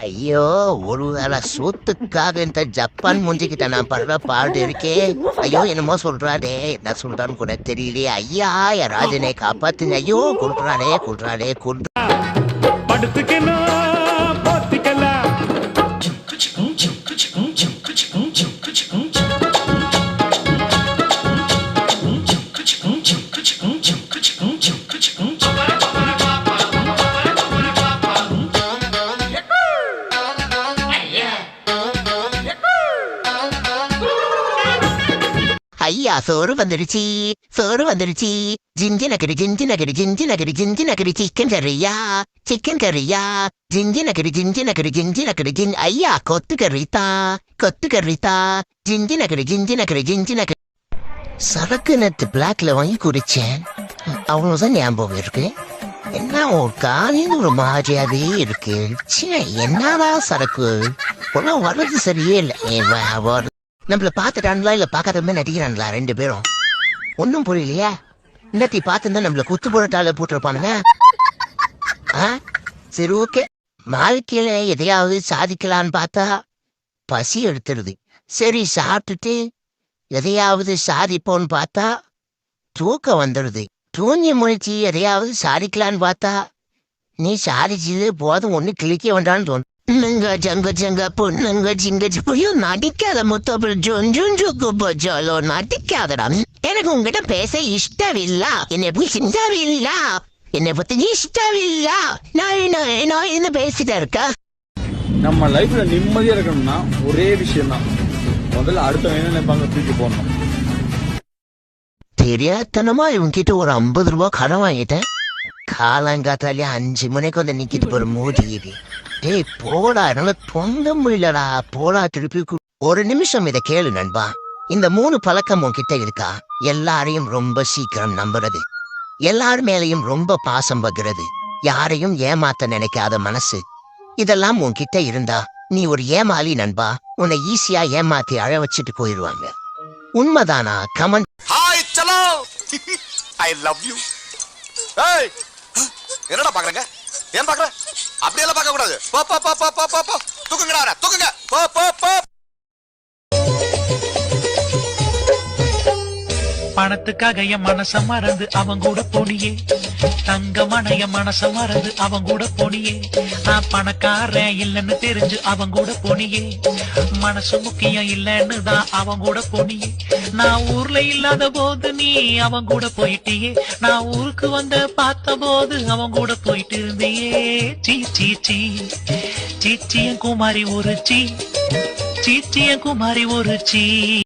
ஐயோ, ஒரு வேளை சோத்துக்காக இந்த ஜப்பான் மூஞ்சிக்கிட்ட நான் படுற பாடு இருக்கே. ஐயோ, என்னமோ சொல்றாடே, என்ன சொல்றான்னு கூட தெரியலையே. ஐயா, என் ராஜனை காப்பாத்துங்க. ஐயோ, கொடுறாடே படுத்துக்கலாம் பாத்துக்கலாம். ஐயா, சோறு வந்துடுச்சு. Ginger Nagari chicken கறியா ginger Nagari ஐயா, கொத்து கறித்தா ஜிஞ்சி நகரி சரக்கு நேத்து பிளாக்ல வாங்கி குடிச்சேன். அவ்வளவுதான் ஞாபகம் இருக்கு. என்ன ஒரு காலையில் ஒரு மாதிரியாவே இருக்கு. என்னடா சரக்கு ஒன்னும் வர்றது சரியே இல்லை. நம்மள பாத்துட்டாங்களா இல்ல பாக்காதமே நடிக்கிறாங்களா ரெண்டு பேரும்? ஒன்னும் புரியலையா? இன்னத்தி பார்த்துருந்தா நம்மள குத்து போட்டால போட்டிருப்பானுங்க. சரி, ஓகே. வாழ்க்கையில எதையாவது சாதிக்கலான்னு பார்த்தா பசி எடுத்துருது. சரி, சாப்பிட்டுட்டு எதையாவது சாதிப்போன்னு பார்த்தா தூக்கம் வந்துடுது. தூங்கி முழிச்சு எதையாவது சாதிக்கலான்னு பார்த்தா நீ சாதிச்சது போதும், ஒண்ணு கிளிக்க வேண்டான்னு தோணும். ஜங்க பொண்ணுங்க நடிக்காத முத்தப்ப ஜொஞ்சு நடிக்காதடா. எனக்கு உங்ககிட்ட பேச இஷ்டம் இல்ல. என்னை பத்தி இஷ்டம் இல்ல. நான் என்ன பேசிட்டா இருக்கா? நம்ம லைஃப்ல நிம்மதியா இருக்கணும்னா ஒரே விஷயம் தான், முதல்ல அடுத்த என்ன நினைப்பாங்க தூக்கி போடணும். தெரியாதனமா இவங்கிட்ட ஒரு 50 ரூபாய் கடன் வாங்கிட்டேன். காலங்காத்தாலே 5 மணிக்கு வந்து நிக்கிட்டு போற மோதி. ஏய், போடா, என்னால தொங்க முடியலடா. போடா, திருப்பி ஒரு நிமிஷம் இதை கேளு நண்பா. இந்த 3 பழக்கம் உன்கிட்ட இருக்கா? எல்லாரையும் ரொம்ப சீக்கிரம் நம்புறது, எல்லார் மேலையும் ரொம்ப பாசம் வைக்கிறது, யாரையும் ஏமாத்த நினைக்காத மனசு. இதெல்லாம் உன்கிட்ட இருந்தா நீ ஒரு ஏமாளி நண்பா. உன்னை ஈஸியா ஏமாத்தி அழ வச்சுட்டு போயிடுவாங்க. உண்மைதானா? கமெண்ட். ஹாய், சலோ. I love you. ஏய், என்னடா பாக்குறங்க? ஏன் பாக்குற? அப்படியெல்லாம் பார்க்க கூடாது. போ போ போ போ போ போ. தூக்குங்கடா, தூக்குங்க. போ போ போ. பணத்துக்காக என் மனச மறந்து அவன் கூட போனியே, தங்கமான என் மனச மறந்து அவன் கூட போனியே. நான் பணக்காரன் இல்லைன்னு தெரிஞ்சு அவன் கூட போனியே, மனசு முக்கியம் இல்லைன்னு தான் அவன் கூட போனியே. நான் ஊர்ல இல்லாத போது நீ அவன் கூட போயிட்டியே, நான் ஊருக்கு வந்த பார்த்த போது அவன் கூட போயிட்டு இருந்தியே. சீ சீ சீ சீச்சியன் குமாரி ஒரு சீ, சீச்சியன் குமாரி ஒரு சீ.